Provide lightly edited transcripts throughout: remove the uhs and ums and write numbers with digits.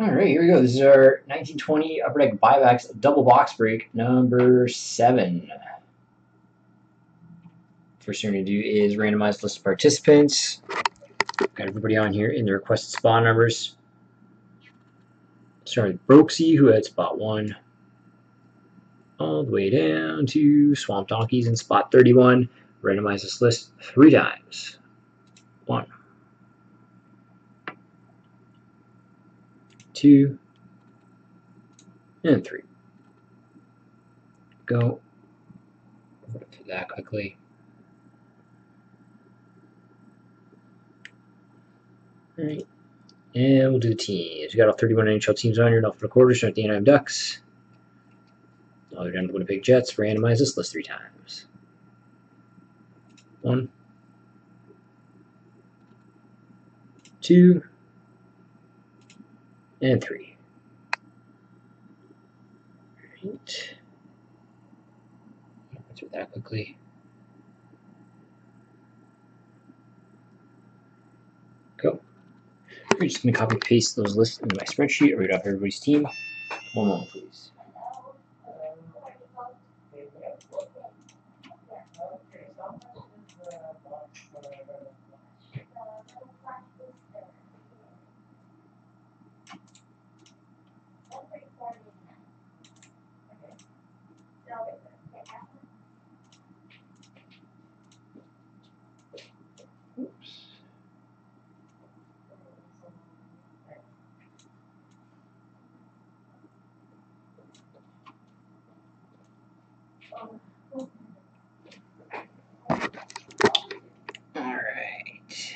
All right, here we go. This is our 1920 Upper Deck Buybacks double box break number 7. First thing we're going to do is randomize list of participants. Got everybody on here in the requested spot numbers. Starting with Brooksy, who had spot 1, all the way down to Swamp Donkeys in spot 31. Randomize this list 3 times. 1, 2, and 3. Go. For that quickly. All right. And we'll do the teams. We got all 31 NHL teams on here, and off for the quarters. Start the Anaheim Ducks. All down to the Winnipeg Jets. Randomize this list 3 times. 1, 2, and 3. Right. Go through that quickly. Go. We're just going to copy and paste those lists into my spreadsheet. I'll read off everybody's team. One moment, please. Oops. All right.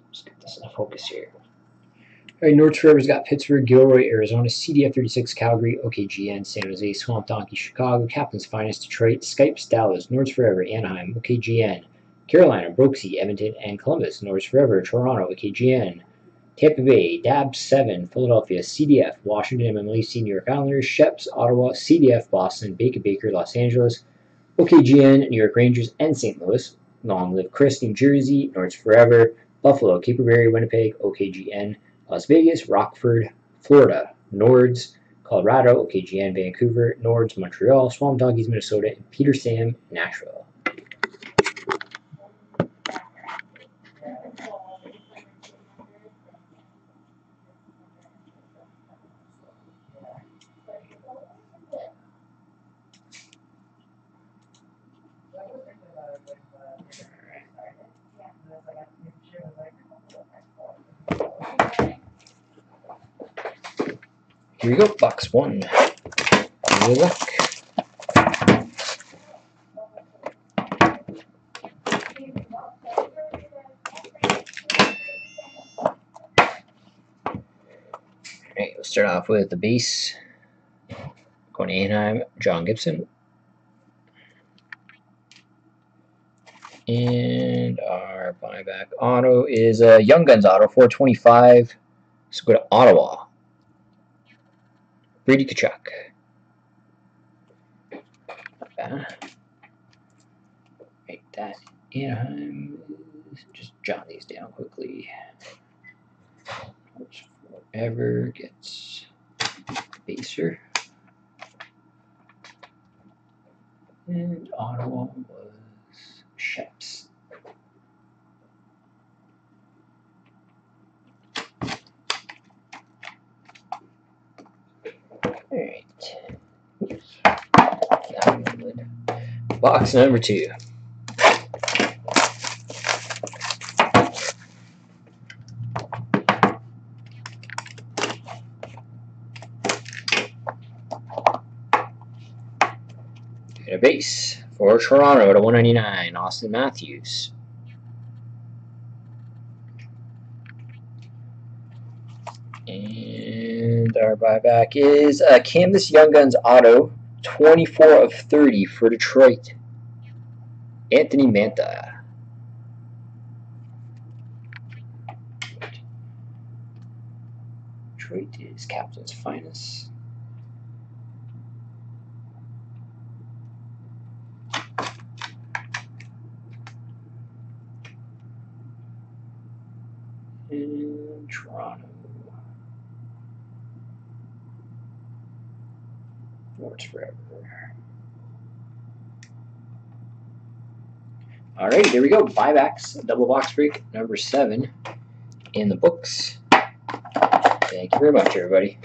Let's get this in focus here. All right, North Forever's got Pittsburgh, Gilroy, Arizona, CDF 36, Calgary, OKGN, San Jose, Swamp Donkey, Chicago, Captain's Finest, Detroit, Skype, Dallas, North Forever, Anaheim, OKGN, Carolina, Brooksy, Edmonton, and Columbus, North Forever, Toronto, OKGN, Tampa Bay, Dabs 7, Philadelphia, CDF, Washington, MMLC, New York Islanders, Sheps, Ottawa, CDF, Boston, Baker, Los Angeles, OKGN, New York Rangers, and St. Louis. Long live Chris, New Jersey, North Forever, Buffalo, Caperberry, Winnipeg, OKGN, Las Vegas, Rockford, Florida, Nords, Colorado, OKGN, Vancouver, Nords, Montreal, Swamp Donkeys, Minnesota, and Peter Sam, Nashville. Here we go, box 1. Good luck. Alright, we'll start off with the base. Going to Anaheim, John Gibson. And our buyback auto is a Young Guns auto, 425. So go to Ottawa. Brady Tkachuk. Right, that Anaheim. Just jot these down quickly. Whatever gets baser. And Ottawa was Sheps. Alright. Box number 2. And a base for Toronto to 199, Austin Matthews. And our buyback is a Canvas Young Guns auto, 24 of 30 for Detroit, Anthony Manta. Detroit is Captain's Finest. And Toronto. Nords Forever. Alrighty, there we go. Buybacks, double box break number 7 in the books. Thank you very much, everybody.